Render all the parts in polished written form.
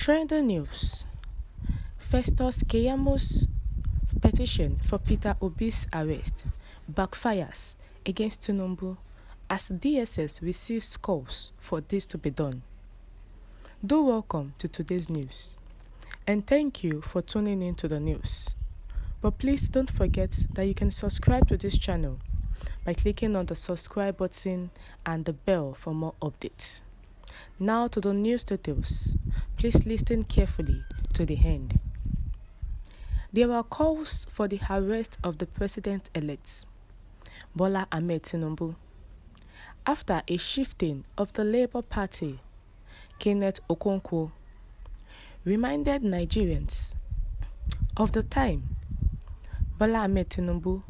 Trending news. Festus Keyam's petition for Peter Obi's arrest backfires against Tinubu as DSS receives calls for this to be done. Do welcome to today's news, and thank you for tuning in to the news. But please don't forget that you can subscribe to this channel by clicking on the subscribe button and the bell for more updates. Now to the news details. Please listen carefully to the end. There were calls for the arrest of the president-elect, Bola Ahmed Tinubu, after a shifting of the Labour Party. Kenneth Okonkwo reminded Nigerians of the time Bola Ahmed Tinubu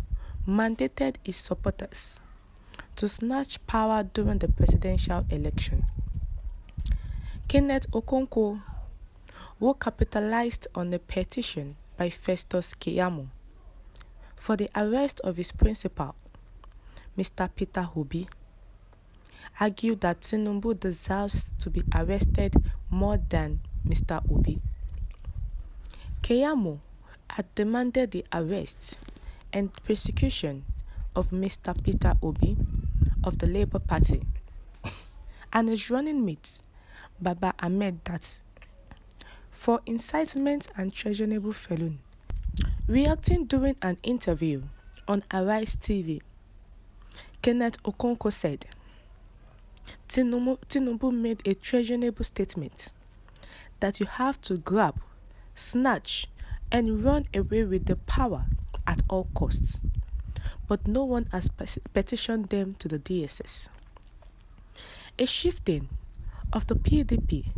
mandated his supporters to snatch power during the presidential election. Kenneth Okonkwo, who capitalized on a petition by Festus Keyamo for the arrest of his principal, Mr. Peter Obi, argued that Tinubu deserves to be arrested more than Mr. Obi. Keyamo had demanded the arrest and prosecution of Mr. Peter Obi of the Labour Party and his running mate, Baba Ahmed Dat, for incitement and treasonable felony. Reacting during an interview on Ärrést TV, Kenneth Okonkwo said, Tinubu made a treasonable statement that you have to grab, snatch, and run away with the power at all costs, but no one has petitioned them to the DSS. A shifting of the PDP,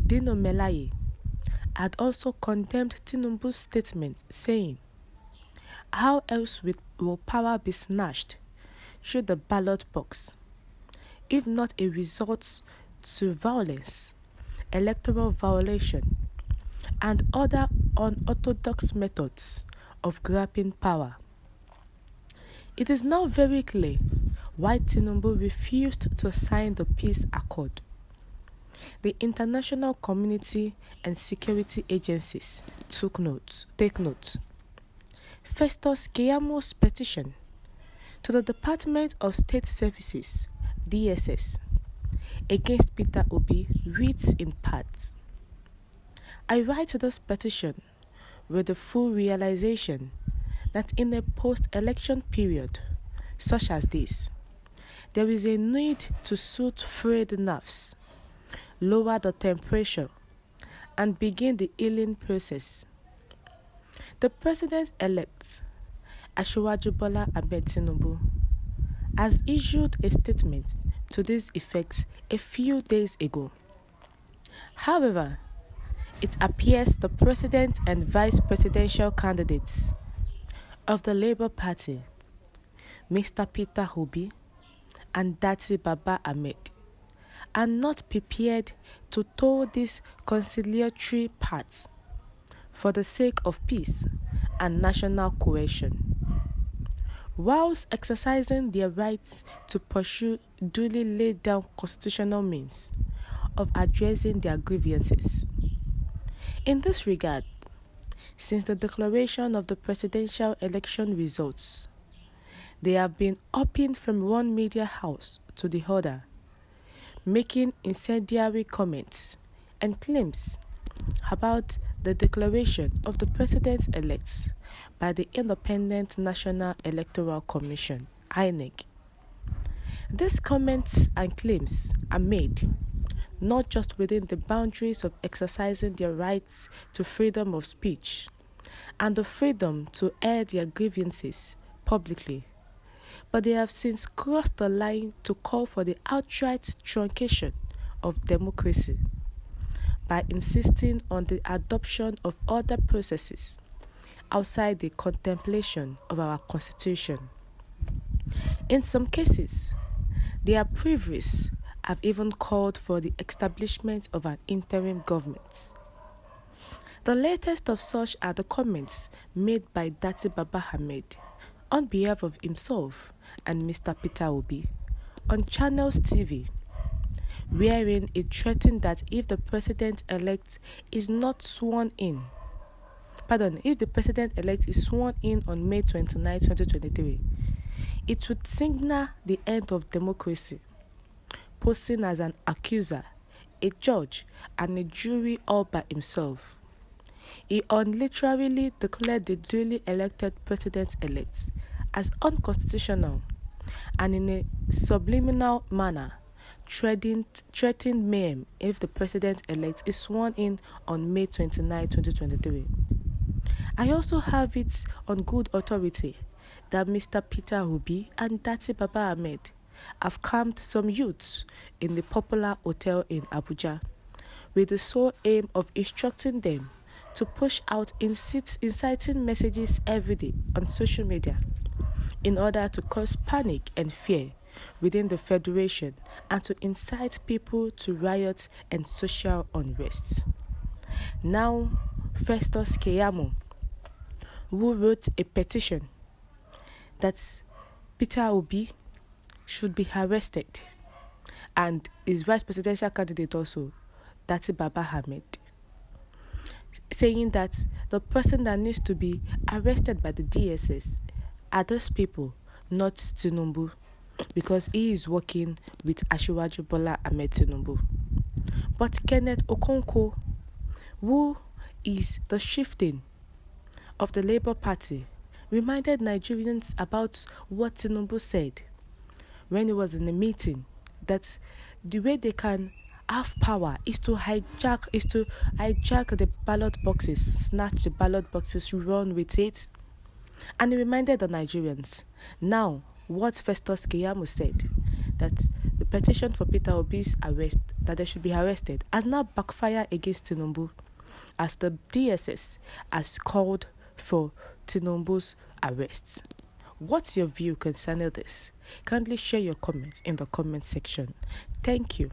Dino Melaye, had also condemned Tinubu's statement, saying, "How else will power be snatched through the ballot box, if not a resort to violence, electoral violation, and other unorthodox methods of grabbing power?" It is now very clear why Tinubu refused to sign the peace accord. The international community and security agencies take note. Festus Keyamo's petition to the Department of State Services, DSS, against Peter Obi reads in part, "I write this petition with the full realization that in a post-election period such as this, there is a need to soothe frayed nerves, lower the temperature, and begin the healing process. The president-elect, Asiwaju Bola Ahmed Tinubu, has issued a statement to this effect a few days ago. However, it appears the president and vice presidential candidates of the Labour Party, Mr. Peter Obi and Dati Baba Ahmed, are not prepared to toe this conciliatory path for the sake of peace and national cohesion, whilst exercising their rights to pursue duly laid down constitutional means of addressing their grievances. In this regard, since the declaration of the presidential election results, they have been hopping from one media house to the other, making incendiary comments and claims about the declaration of the president-elect by the Independent National Electoral Commission, INEC. These comments and claims are made not just within the boundaries of exercising their rights to freedom of speech and the freedom to air their grievances publicly, but they have since crossed the line to call for the outright truncation of democracy by insisting on the adoption of other processes outside the contemplation of our Constitution. In some cases, their previous have even called for the establishment of an interim government. The latest of such are the comments made by Dati Baba Ahmed on behalf of himself and Mr. Peter Obi on Channels TV, wherein it threatened that if the president-elect is not sworn in, if the president-elect is sworn in on May 29, 2023, it would signal the end of democracy, posing as an accuser, a judge, and a jury all by himself. He unilaterally declared the duly elected president-elect as unconstitutional and in a subliminal manner threatened mayhem if the president-elect is sworn in on May 29, 2023. I also have it on good authority that Mr. Peter Obi and Dati Baba Ahmed have calmed some youths in the popular hotel in Abuja with the sole aim of instructing them to push out inciting messages every day on social media in order to cause panic and fear within the federation and to incite people to riots and social unrest. Now, Festus Keyamo, who wrote a petition that Peter Obi should be arrested, and his vice presidential candidate also, Dati Baba Ahmed, saying that the person that needs to be arrested by the DSS are those people, not Tinubu, because he is working with Asiwaju Bola Ahmed Tinubu. But Kenneth Okonkwo, who is the chieftain of the Labour Party, reminded Nigerians about what Tinubu said when he was in a meeting, that the way they can have power is to hijack the ballot boxes, snatch the ballot boxes, run with it. And he reminded the Nigerians now what Festus Keyamo said, that the petition for Peter Obi's arrest, that they should be arrested, has now backfired against Tinubu, as the DSS has called for Tinubu's arrest. What's your view concerning this? Kindly share your comments in the comment section. Thank you.